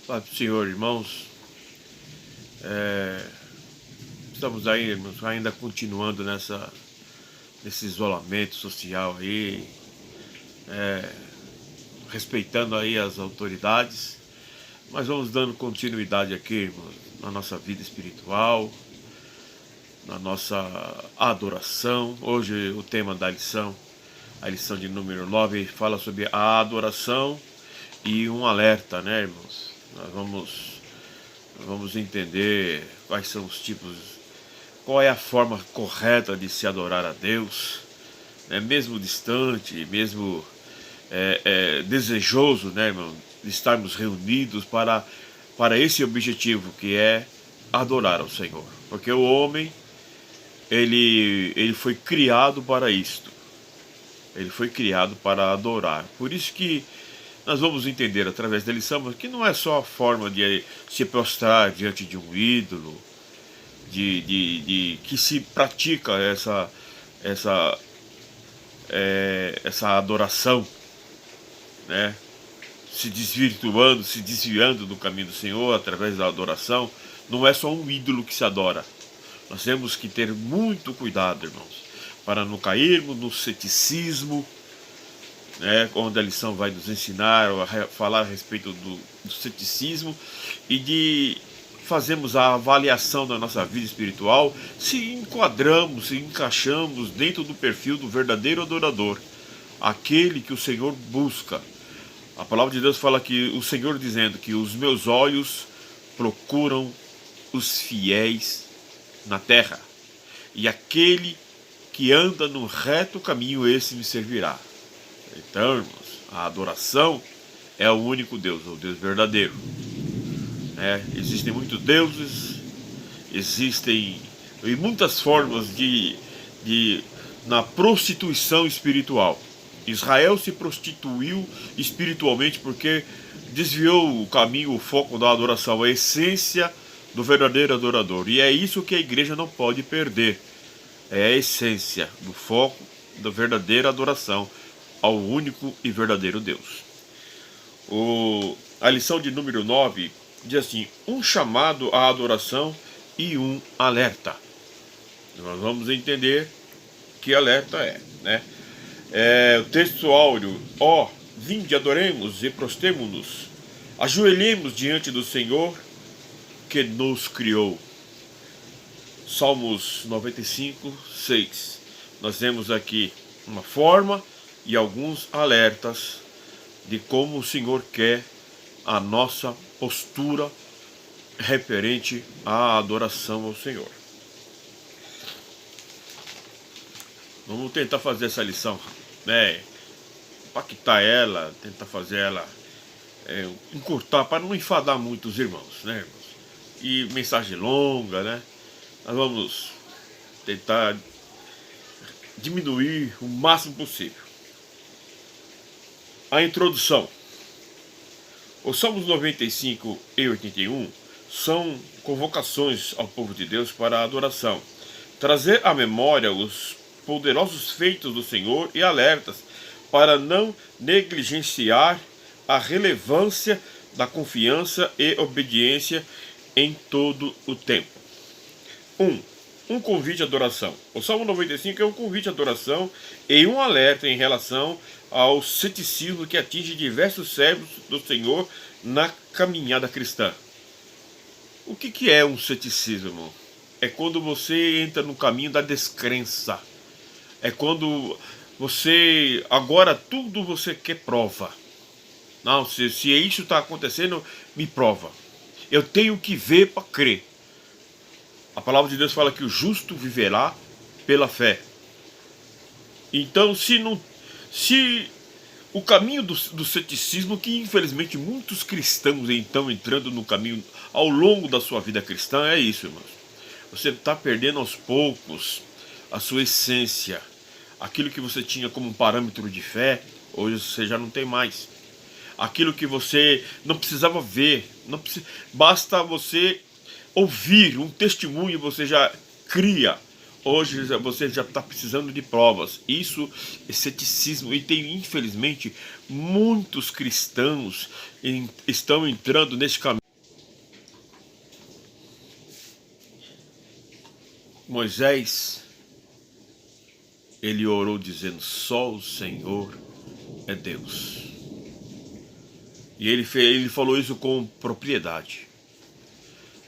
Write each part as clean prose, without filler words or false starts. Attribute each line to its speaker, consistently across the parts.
Speaker 1: Pai do Senhor, irmãos, estamos aí, irmãos, ainda continuando nesse isolamento social aí, respeitando aí as autoridades, mas vamos dando continuidade aqui, irmãos, na nossa vida espiritual, na nossa adoração. Hoje o tema da lição, a lição de número 9, fala sobre a adoração e um alerta, né, irmãos? Nós vamos entender quais são os tipos, qual é a forma correta de se adorar a Deus, né? Mesmo distante, mesmo desejoso, né, irmão, de estarmos reunidos para esse objetivo que é adorar ao Senhor. Porque o homem, ele foi criado para isto. Ele foi criado para adorar. Por isso que nós vamos entender através da lição que não é só a forma de se prostrar diante de um ídolo, que se pratica essa adoração, né? Se desvirtuando, se desviando do caminho do Senhor através da adoração. Não é só um ídolo que se adora. Nós temos que ter muito cuidado, irmãos, para não cairmos no ceticismo, né, onde a lição vai nos ensinar a falar a respeito do ceticismo e de fazermos a avaliação da nossa vida espiritual, se enquadramos, se encaixamos dentro do perfil do verdadeiro adorador, aquele que o Senhor busca. A palavra de Deus fala que o Senhor dizendo que os meus olhos procuram os fiéis na terra, e aquele que anda no reto caminho, esse me servirá. Então, irmãos, a adoração é o único Deus, o Deus verdadeiro. Existem muitos deuses, existem muitas formas na prostituição espiritual. Israel se prostituiu espiritualmente porque desviou o caminho, o foco da adoração, a essência do verdadeiro adorador. E é isso que a igreja não pode perder. É a essência do foco da verdadeira adoração ao único e verdadeiro Deus. A lição de número 9 diz assim: um chamado à adoração e um alerta. Nós vamos entender que alerta é, né? O texto áureo: vinde, adoremos e prostremo-nos, ajoelhemos diante do Senhor que nos criou. Salmos 95, 6. Nós temos aqui uma forma e alguns alertas de como o Senhor quer a nossa postura referente à adoração ao Senhor. Vamos tentar fazer essa lição, né? Impactar ela, tentar fazer ela encurtar, para não enfadar muito os irmãos, né, irmãos? E mensagem longa, né? Nós vamos tentar diminuir o máximo possível. A introdução. Os Salmos 95 e 81 são convocações ao povo de Deus para a adoração, trazer à memória os poderosos feitos do Senhor e alertas para não negligenciar a relevância da confiança e obediência em todo o tempo. Um convite à adoração. O Salmo 95 é um convite à adoração e um alerta em relação ao ceticismo que atinge diversos servos do Senhor na caminhada cristã. O que é um ceticismo, irmão? É quando você entra no caminho da descrença. É quando você, agora tudo você quer prova. Não, se isso está acontecendo, me prova. Eu tenho que ver para crer. A palavra de Deus fala que o justo viverá pela fé. Então, se o caminho do ceticismo, que infelizmente muitos cristãos estão entrando no caminho ao longo da sua vida cristã, é isso, irmãos. Você está perdendo aos poucos a sua essência. Aquilo que você tinha como um parâmetro de fé, hoje você já não tem mais. Aquilo que você não precisava ver, basta você ouvir um testemunho, você já cria Hoje você já está precisando de provas. Isso é ceticismo. E tem, infelizmente, muitos cristãos estão entrando nesse caminho. Moisés, ele orou dizendo: só o Senhor é Deus. E ele falou isso com propriedade.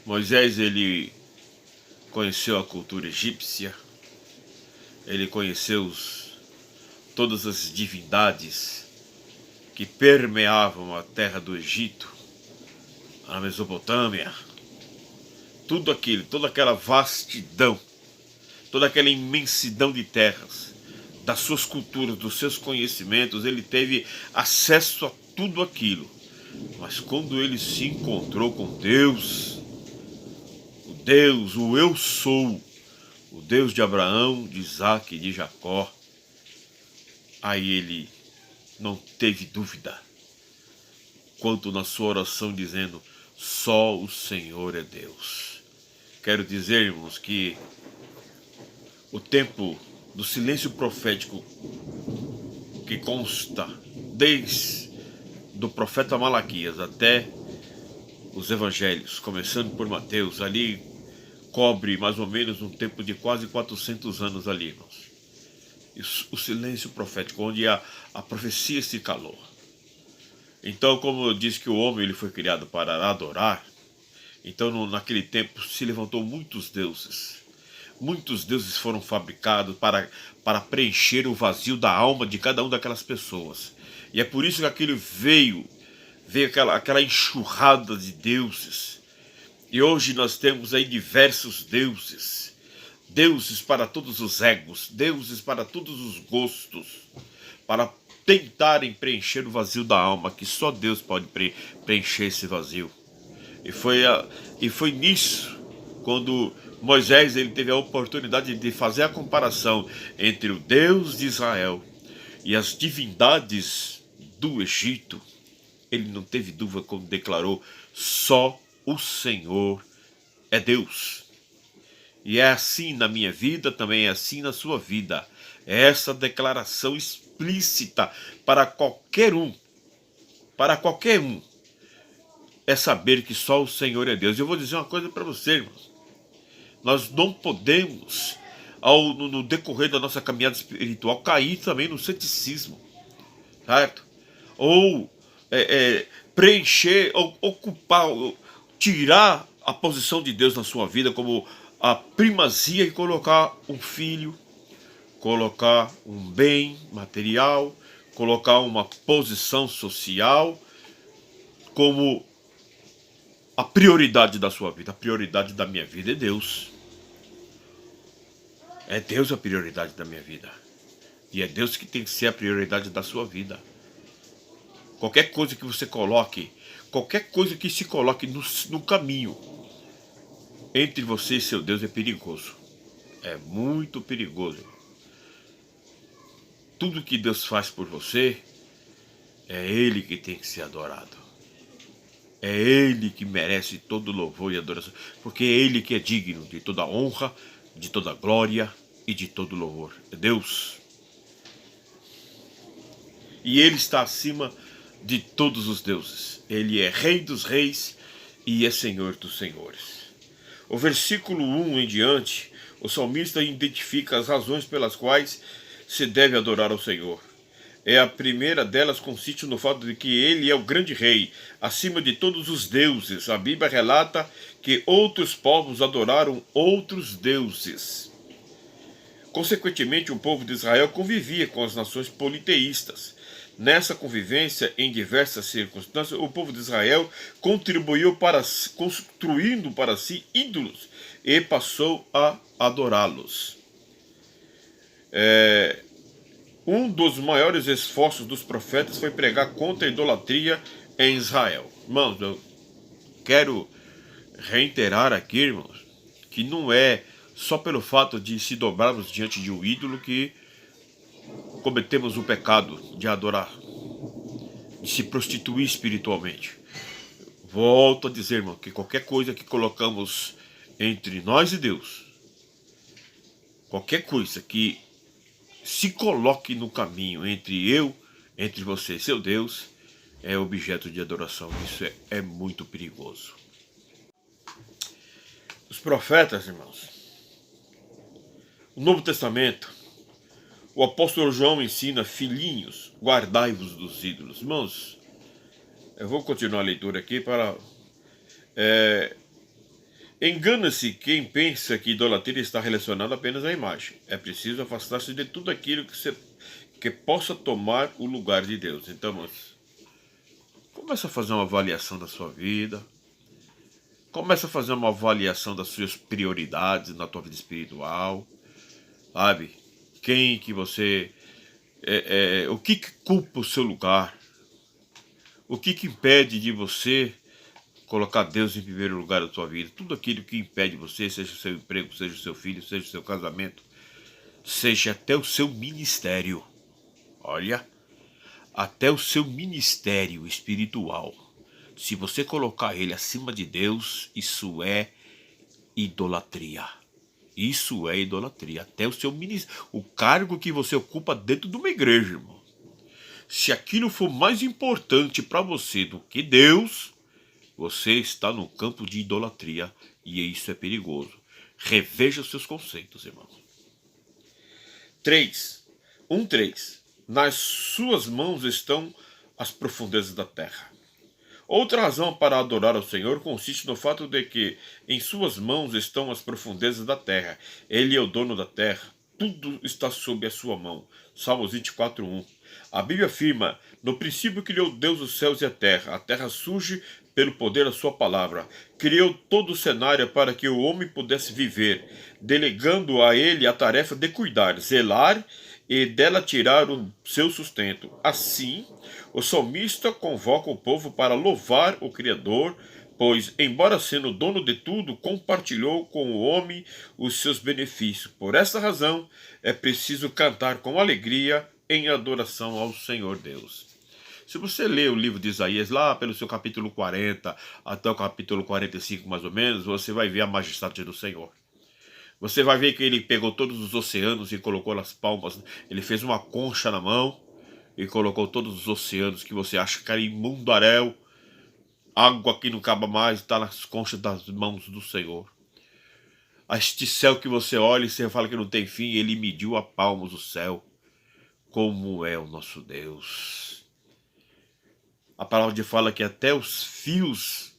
Speaker 1: Moisés, ele conheceu a cultura egípcia, ele conheceu todas as divindades que permeavam a terra do Egito, a Mesopotâmia, tudo aquilo, toda aquela vastidão, toda aquela imensidão de terras, das suas culturas, dos seus conhecimentos, ele teve acesso a tudo aquilo. Mas quando ele se encontrou com Deus, o eu sou, o Deus de Abraão, de Isaac e de Jacó, aí ele não teve dúvida quanto na sua oração dizendo: só o Senhor é Deus. Quero dizer, irmãos, que o tempo do silêncio profético que consta desde do profeta Malaquias até os evangelhos, começando por Mateus, ali cobre mais ou menos um tempo de quase 400 anos ali, irmãos. O silêncio profético, onde a profecia se calou. Então, como eu disse que o homem ele foi criado para adorar, então naquele tempo se levantou muitos deuses. Muitos deuses foram fabricados para preencher o vazio da alma de cada uma daquelas pessoas. E é por isso que aquilo veio aquela enxurrada de deuses. E hoje nós temos aí diversos deuses. Deuses para todos os egos, deuses para todos os gostos, para tentarem preencher o vazio da alma, que só Deus pode preencher esse vazio. E foi nisso, quando Moisés ele teve a oportunidade de fazer a comparação entre o Deus de Israel e as divindades do Egito. Ele não teve dúvida quando declarou: só o Senhor é Deus. E é assim na minha vida, também é assim na sua vida. É essa declaração explícita para qualquer um. Para qualquer um. É saber que só o Senhor é Deus. E eu vou dizer uma coisa para você, irmãos. Nós não podemos, no decorrer da nossa caminhada espiritual, cair também no ceticismo. Certo? Ou preencher, ou ocupar, tirar a posição de Deus na sua vida como a primazia e colocar um filho, colocar um bem material, colocar uma posição social como a prioridade da sua vida. A prioridade da minha vida é Deus. É Deus a prioridade da minha vida. E é Deus que tem que ser a prioridade da sua vida. Qualquer coisa que você coloque, qualquer coisa que se coloque no caminho entre você e seu Deus é perigoso. É muito perigoso. Tudo que Deus faz por você, é Ele que tem que ser adorado. É Ele que merece todo louvor e adoração. Porque é Ele que é digno de toda honra, de toda glória e de todo louvor. É Deus. E Ele está acima de todos os deuses. Ele é Rei dos reis e é Senhor dos senhores. O versículo 1 em diante, o salmista identifica as razões pelas quais se deve adorar ao Senhor. A primeira delas consiste no fato de que ele é o grande rei, acima de todos os deuses. A Bíblia relata que outros povos adoraram outros deuses. Consequentemente, o povo de Israel convivia com as nações politeístas. Nessa convivência, em diversas circunstâncias, o povo de Israel contribuiu construindo para si ídolos e passou a adorá-los. Um dos maiores esforços dos profetas foi pregar contra a idolatria em Israel. Irmãos, eu quero reiterar aqui, irmãos, que não é só pelo fato de se dobrarmos diante de um ídolo que cometemos o pecado de adorar, de se prostituir espiritualmente. Volto a dizer, irmão, que qualquer coisa que colocamos entre nós e Deus Qualquer coisa que se coloque no caminho entre você e seu Deus, é objeto de adoração. Isso é muito perigoso. Os profetas, irmãos, o Novo Testamento, o apóstolo João ensina: filhinhos, guardai-vos dos ídolos. Irmãos, eu vou continuar a leitura aqui para... Engana-se quem pensa que idolatria está relacionada apenas à imagem. É preciso afastar-se de tudo aquilo que possa tomar o lugar de Deus. Então, irmãos, começa a fazer uma avaliação da sua vida. Começa a fazer uma avaliação das suas prioridades na tua vida espiritual. Sabe? Quem que você... o que culpa o seu lugar? O que impede de você colocar Deus em primeiro lugar da sua vida? Tudo aquilo que impede você, seja o seu emprego, seja o seu filho, seja o seu casamento, seja até o seu ministério. Olha, até o seu ministério espiritual. Se você colocar ele acima de Deus, isso é idolatria. Isso é idolatria. Até o seu ministério, o cargo que você ocupa dentro de uma igreja, irmão. Se aquilo for mais importante para você do que Deus, você está no campo de idolatria e isso é perigoso. Reveja os seus conceitos, irmão. 3. 1:3. Nas suas mãos estão as profundezas da terra. Outra razão para adorar ao Senhor consiste no fato de que em suas mãos estão as profundezas da terra. Ele é o dono da terra. Tudo está sob a sua mão. Salmos 24:1. A Bíblia afirma: no princípio criou Deus os céus e a terra surge pelo poder da sua palavra. Criou todo o cenário para que o homem pudesse viver, delegando a ele a tarefa de cuidar, zelar e dela tirar o seu sustento. Assim, o salmista convoca o povo para louvar o Criador, pois, embora sendo dono de tudo, compartilhou com o homem os seus benefícios. Por essa razão, é preciso cantar com alegria em adoração ao Senhor Deus. Se você ler o livro de Isaías, lá pelo seu capítulo 40 até o capítulo 45, mais ou menos, você vai ver a majestade do Senhor. Você vai ver que ele pegou todos os oceanos e colocou nas palmas. Ele fez uma concha na mão e colocou todos os oceanos que você acha que era imundaréu. Água que não acaba mais, está nas conchas das mãos do Senhor. Este céu que você olha e você fala que não tem fim, ele mediu a palmos o céu. Como é o nosso Deus. A palavra de fala que até os fios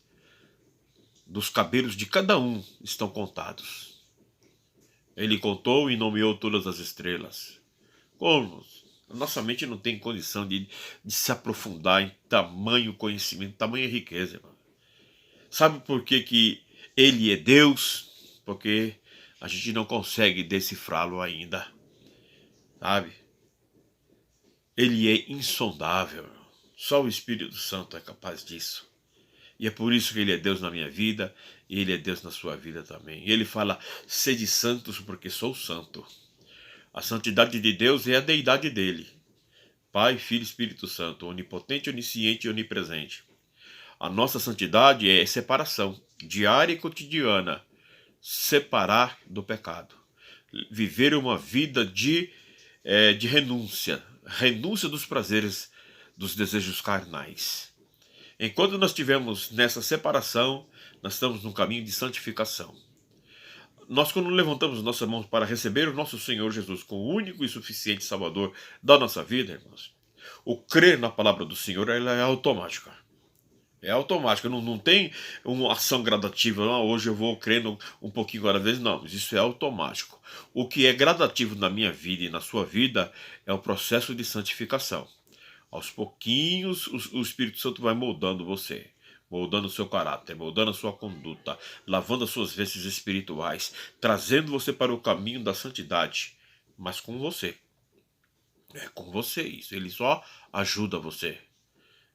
Speaker 1: dos cabelos de cada um estão contados. Ele contou e nomeou todas as estrelas. Como? A nossa mente não tem condição de se aprofundar em tamanho conhecimento, tamanha riqueza, irmão. Sabe por que ele é Deus? Porque a gente não consegue decifrá-lo ainda. Sabe? Ele é insondável. Só o Espírito Santo é capaz disso. E é por isso que ele é Deus na minha vida e ele é Deus na sua vida também. E ele fala: sede santos porque sou santo. A santidade de Deus é a deidade dele. Pai, Filho e Espírito Santo, onipotente, onisciente e onipresente. A nossa santidade é separação, diária e cotidiana. Separar do pecado. Viver uma vida de renúncia. Renúncia dos prazeres, dos desejos carnais. Enquanto nós estivermos nessa separação, nós estamos num caminho de santificação. Nós, quando levantamos nossas mãos para receber o nosso Senhor Jesus como o único e suficiente Salvador da nossa vida, irmãos, o crer na palavra do Senhor, ela é automática. É automática, não tem uma ação gradativa. Hoje eu vou crendo um pouquinho cada vez, não. Isso é automático. O que é gradativo na minha vida e na sua vida é o processo de santificação. Aos pouquinhos, o Espírito Santo vai moldando você, moldando o seu caráter, moldando a sua conduta, lavando as suas vestes espirituais, trazendo você para o caminho da santidade, mas com você. É com você isso. Ele só ajuda você.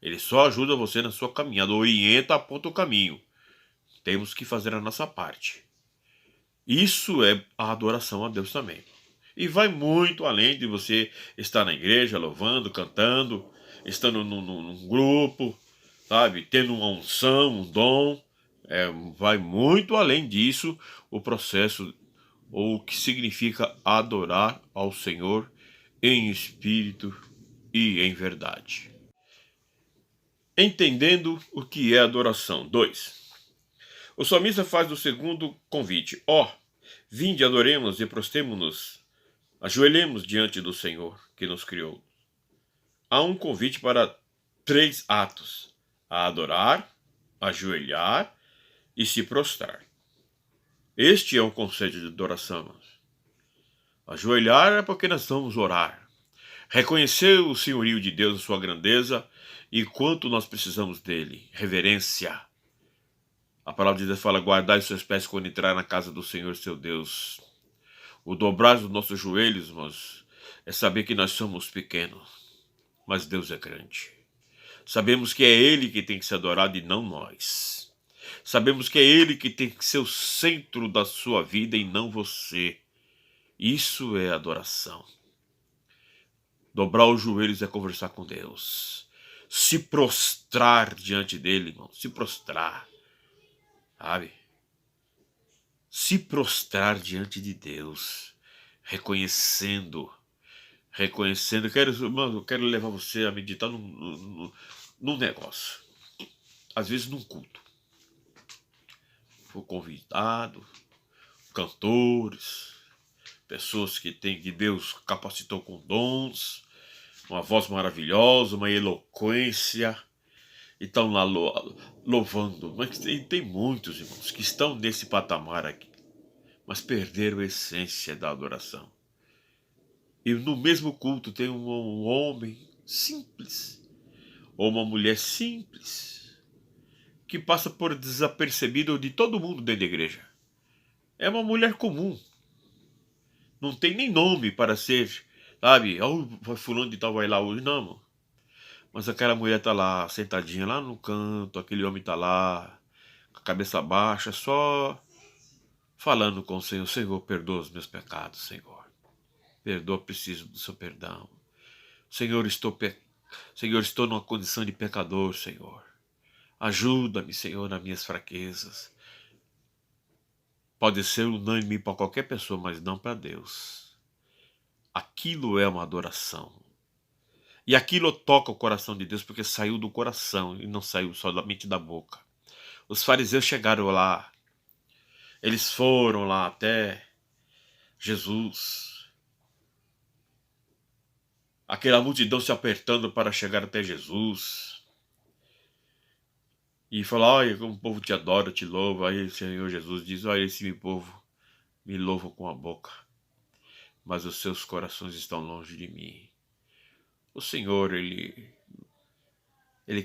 Speaker 1: Ele só ajuda você na sua caminhada, orienta, aponta o caminho. Temos que fazer a nossa parte. Isso é a adoração a Deus também. E vai muito além de você estar na igreja, louvando, cantando, estando num grupo, sabe? Tendo uma unção, um dom. Vai muito além disso o processo ou o que significa adorar ao Senhor em espírito e em verdade. Entendendo o que é adoração. 2. O salmista faz o segundo convite. Vinde, adoremos e prostremo-nos, ajoelhemos diante do Senhor que nos criou. Há um convite para 3 atos: a adorar, ajoelhar e se prostrar. Este é o conceito de adoração, irmãos. Ajoelhar é porque nós vamos orar. Reconhecer o senhorio de Deus, a sua grandeza e quanto nós precisamos dele. Reverência. A palavra de Deus fala: guardai os seus pés quando entrar na casa do Senhor, seu Deus. O dobrar dos nossos joelhos, irmãos, é saber que nós somos pequenos, mas Deus é grande. Sabemos que é Ele que tem que ser adorado e não nós. Sabemos que é Ele que tem que ser o centro da sua vida e não você. Isso é adoração. Dobrar os joelhos é conversar com Deus. Se prostrar diante dele, irmão. Se prostrar. Sabe? Se prostrar diante de Deus. Reconhecendo. Eu quero levar você a meditar num negócio. Às vezes num culto. Fui convidado, cantores, pessoas que Deus capacitou com dons, uma voz maravilhosa, uma eloquência, e estão lá louvando. Mas tem muitos, irmãos, que estão nesse patamar aqui, mas perderam a essência da adoração. E no mesmo culto tem um homem simples, ou uma mulher simples, que passa por desapercebido de todo mundo dentro da igreja. É uma mulher comum. Não tem nem nome para ser, sabe? Fulano de tal vai lá hoje, não. Mas aquela mulher tá lá, sentadinha lá no canto, aquele homem tá lá, com a cabeça baixa, só falando com o Senhor. Senhor, perdoa os meus pecados, Senhor. Perdoa, preciso do seu perdão. Senhor, estou numa condição de pecador, Senhor. Ajuda-me, Senhor, nas minhas fraquezas. Pode ser unânime para qualquer pessoa, mas não para Deus. Aquilo é uma adoração. E aquilo toca o coração de Deus porque saiu do coração e não saiu somente da boca. Os fariseus chegaram lá. Eles foram lá até Jesus. Aquela multidão se apertando para chegar até Jesus. E falou: olha como o povo te adora, te louva. Aí o Senhor Jesus diz: olha, esse meu povo me louva com a boca, mas os seus corações estão longe de mim. O Senhor, Ele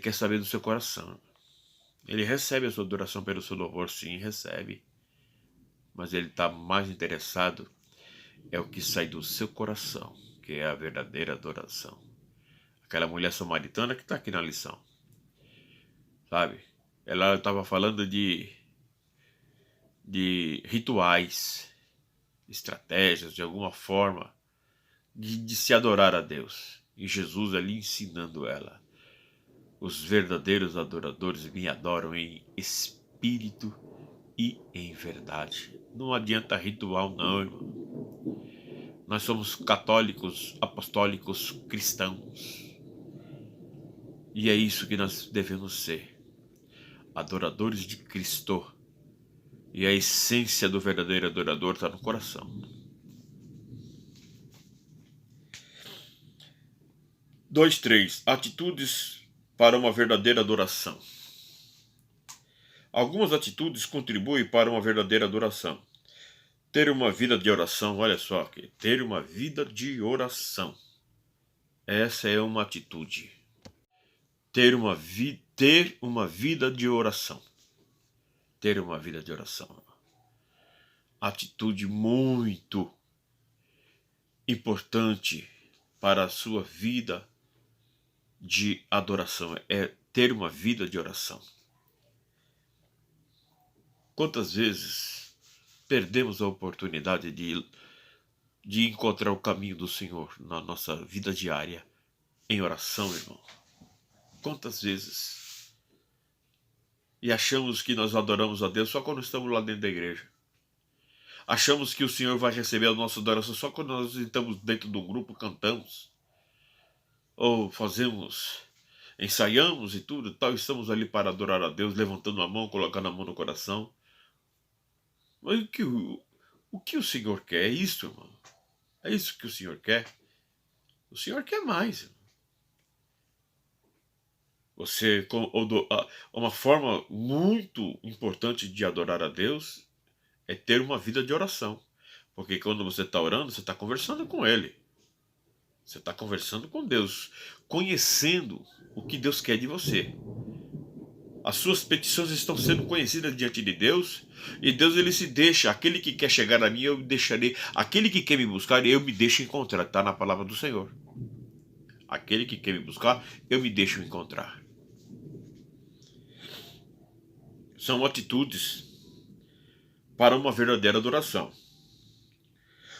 Speaker 1: quer saber do seu coração. Ele recebe a sua adoração pelo seu louvor, sim, recebe. Mas Ele está mais interessado é o que sai do seu coração, que é a verdadeira adoração. Aquela mulher samaritana que está aqui na lição, sabe? Ela estava falando de rituais, estratégias, de alguma forma, de se adorar a Deus. E Jesus ali ensinando ela. Os verdadeiros adoradores me adoram em espírito e em verdade. Não adianta ritual não, irmão. Nós somos católicos, apostólicos, cristãos. E é isso que nós devemos ser. Adoradores de Cristo. E a essência do verdadeiro adorador está no coração. 2.3. Atitudes para uma verdadeira adoração. Algumas atitudes contribuem para uma verdadeira adoração. Ter uma vida de oração, olha só aqui, ter uma vida de oração. Essa é uma atitude. Ter uma vida de oração. Ter uma vida de oração. Atitude muito importante para a sua vida de adoração. É ter uma vida de oração. Quantas vezes perdemos a oportunidade de encontrar o caminho do Senhor na nossa vida diária em oração, irmão? Quantas vezes? E achamos que nós adoramos a Deus só quando estamos lá dentro da igreja. Achamos que o Senhor vai receber a nossa adoração só quando nós estamos dentro de um grupo, cantamos, ou ensaiamos e tudo, tal, estamos ali para adorar a Deus, levantando a mão, colocando a mão no coração. Mas o que o Senhor quer? É isso, irmão. É isso que o Senhor quer. O Senhor quer mais, irmão. Uma forma muito importante de adorar a Deus é ter uma vida de oração. Porque quando você está orando, você está conversando com Ele. Você está conversando com Deus, conhecendo o que Deus quer de você. As suas petições estão sendo conhecidas diante de Deus, e Deus ele se deixa. Aquele que quer chegar a mim, eu me deixarei. Aquele que quer me buscar, eu me deixo encontrar. Está na palavra do Senhor. Aquele que quer me buscar, eu me deixo encontrar. São atitudes para uma verdadeira adoração.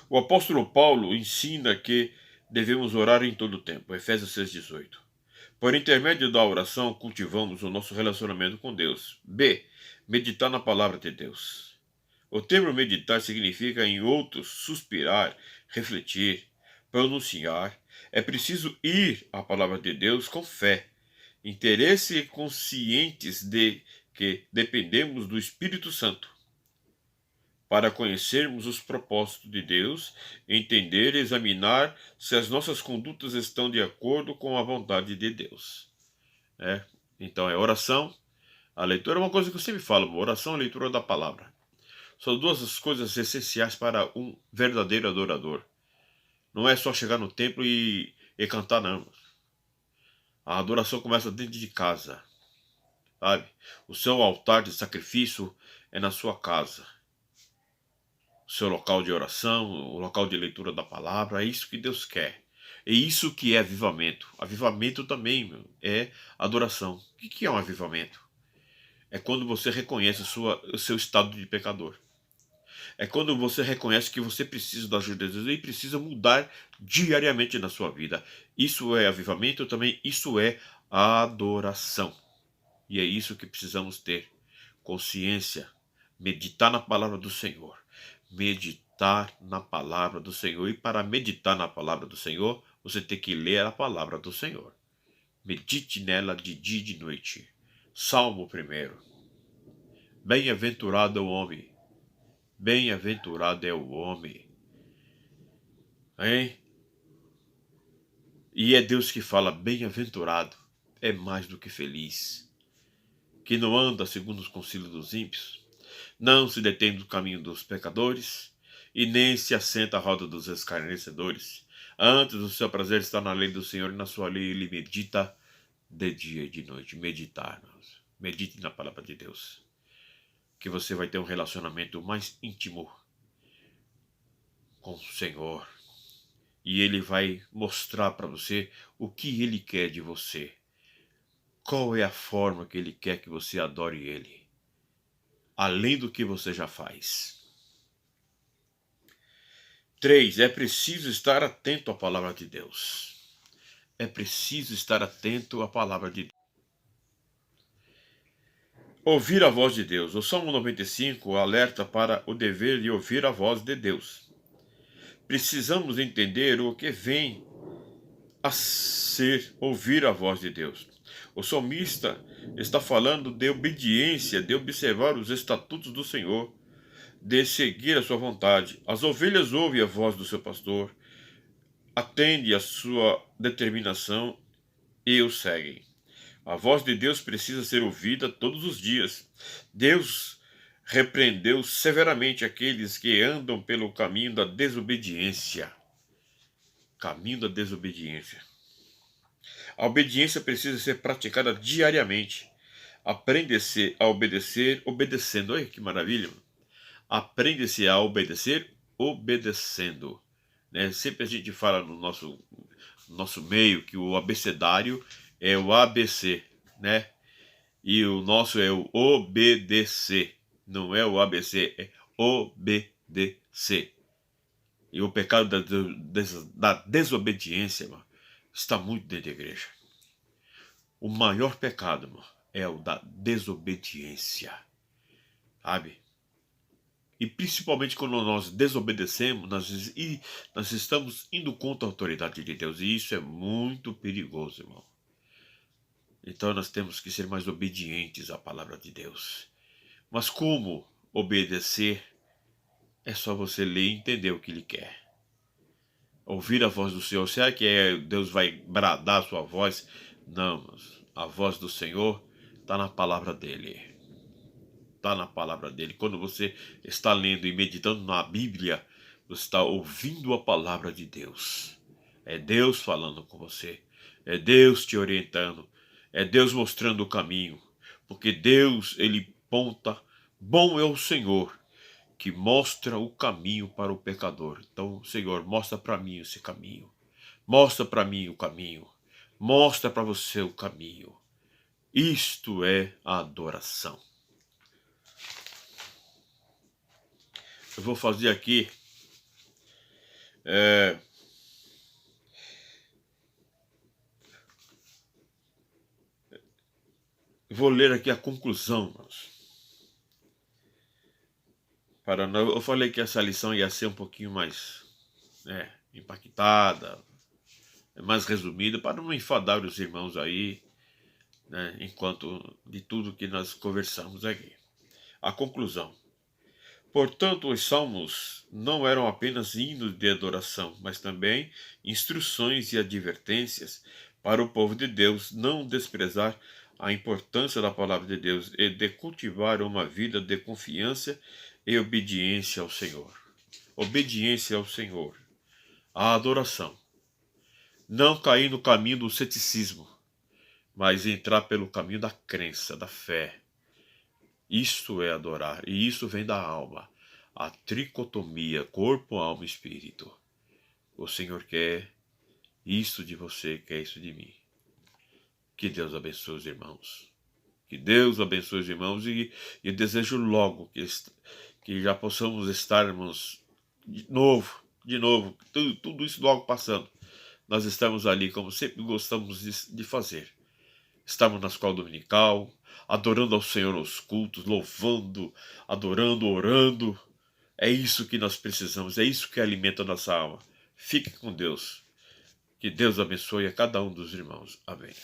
Speaker 1: O apóstolo Paulo ensina que devemos orar em todo o tempo. Efésios 6,18. Por intermédio da oração, cultivamos o nosso relacionamento com Deus. B. Meditar na palavra de Deus. O termo meditar significa, em outros, suspirar, refletir, pronunciar. É preciso ir à palavra de Deus com fé, interesse e conscientes de que dependemos do Espírito Santo para conhecermos os propósitos de Deus, entender e examinar se as nossas condutas estão de acordo com a vontade de Deus. Então é oração, a leitura é uma coisa que eu sempre falo, oração e a leitura da palavra. São duas as coisas essenciais para um verdadeiro adorador. Não é só chegar no templo e cantar, não. A adoração começa dentro de casa, sabe? O seu altar de sacrifício é na sua casa. O seu local de oração, o local de leitura da palavra, é isso que Deus quer. É isso que é avivamento. Avivamento também é adoração. O que é um avivamento? É quando você reconhece o seu estado de pecador. É quando você reconhece que você precisa da ajuda de Deus e precisa mudar diariamente na sua vida. Isso é avivamento também, isso é adoração. E é isso que precisamos ter. Consciência, meditar na palavra do Senhor. Meditar na palavra do Senhor. E para meditar na palavra do Senhor, você tem que ler a palavra do Senhor. Medite nela de dia e de noite. Salmo 1. Bem-aventurado é o homem. Bem-aventurado é o homem. Hein? E é Deus que fala, bem-aventurado é mais do que feliz. Que não anda segundo os conselhos dos ímpios, não se detém no caminho dos pecadores, e nem se assenta à roda dos escarnecedores. Antes o seu prazer está na lei do Senhor, e na sua lei ele medita de dia e de noite. Meditar, irmãos. Medite na palavra de Deus. Que você vai ter um relacionamento mais íntimo com o Senhor. E Ele vai mostrar para você o que Ele quer de você. Qual é a forma que Ele quer que você adore Ele. Além do que você já faz. 3. É preciso estar atento à palavra de Deus. É preciso estar atento à palavra de Deus. Ouvir a voz de Deus. O Salmo 95 alerta para o dever de ouvir a voz de Deus. Precisamos entender o que vem a ser ouvir a voz de Deus. O salmista está falando de obediência, de observar os estatutos do Senhor, de seguir a sua vontade. As ovelhas ouvem a voz do seu pastor, atendem a sua determinação e o seguem. A voz de Deus precisa ser ouvida todos os dias. Deus repreendeu severamente aqueles que andam pelo caminho da desobediência. Caminho da desobediência. A obediência precisa ser praticada diariamente. Aprende-se a obedecer obedecendo. Olha que maravilha. Aprende-se a obedecer obedecendo. Sempre a gente fala no nosso meio que o abecedário é o ABC, né? E o nosso é o obedecer. Não é o ABC, é obedecer. E o pecado da desobediência, mano, está muito dentro da igreja. O maior pecado, mano, é o da desobediência. Sabe? E principalmente quando nós desobedecemos, nós estamos indo contra a autoridade de Deus. E isso é muito perigoso, irmão. Então nós temos que ser mais obedientes à palavra de Deus. Mas como obedecer? É só você ler e entender o que Ele quer. Ouvir a voz do Senhor. Será que Deus vai bradar a sua voz? Não, a voz do Senhor está na palavra dEle. Está na palavra dEle. Quando você está lendo e meditando na Bíblia, você está ouvindo a palavra de Deus. É Deus falando com você. É Deus te orientando. É Deus mostrando o caminho. Porque Deus, Ele ponta. Bom é o Senhor que mostra o caminho para o pecador. Então, Senhor, mostra para mim esse caminho. Mostra para mim o caminho. Mostra para você o caminho. Isto é a adoração. Eu vou fazer aqui vou ler aqui a conclusão. Eu falei que essa lição ia ser um pouquinho mais impactada, mais resumida, para não enfadar os irmãos aí, né, enquanto de tudo que nós conversamos aqui. A conclusão. Portanto, os salmos não eram apenas hinos de adoração, mas também instruções e advertências para o povo de Deus não desprezar a importância da palavra de Deus e de cultivar uma vida de confiança e obediência ao Senhor. Obediência ao Senhor. A adoração. Não cair no caminho do ceticismo, mas entrar pelo caminho da crença, da fé. Isto é adorar, e isso vem da alma. A tricotomia, corpo, alma e espírito. O Senhor quer isso de você, quer isso de mim. Que Deus abençoe os irmãos. Que Deus abençoe os irmãos e desejo logo que já possamos estarmos de novo, tudo isso logo passando. Nós estamos ali como sempre gostamos de fazer. Estamos na escola dominical, adorando ao Senhor nos cultos, louvando, adorando, orando. É isso que nós precisamos, é isso que alimenta a nossa alma. Fique com Deus. Que Deus abençoe a cada um dos irmãos. Amém.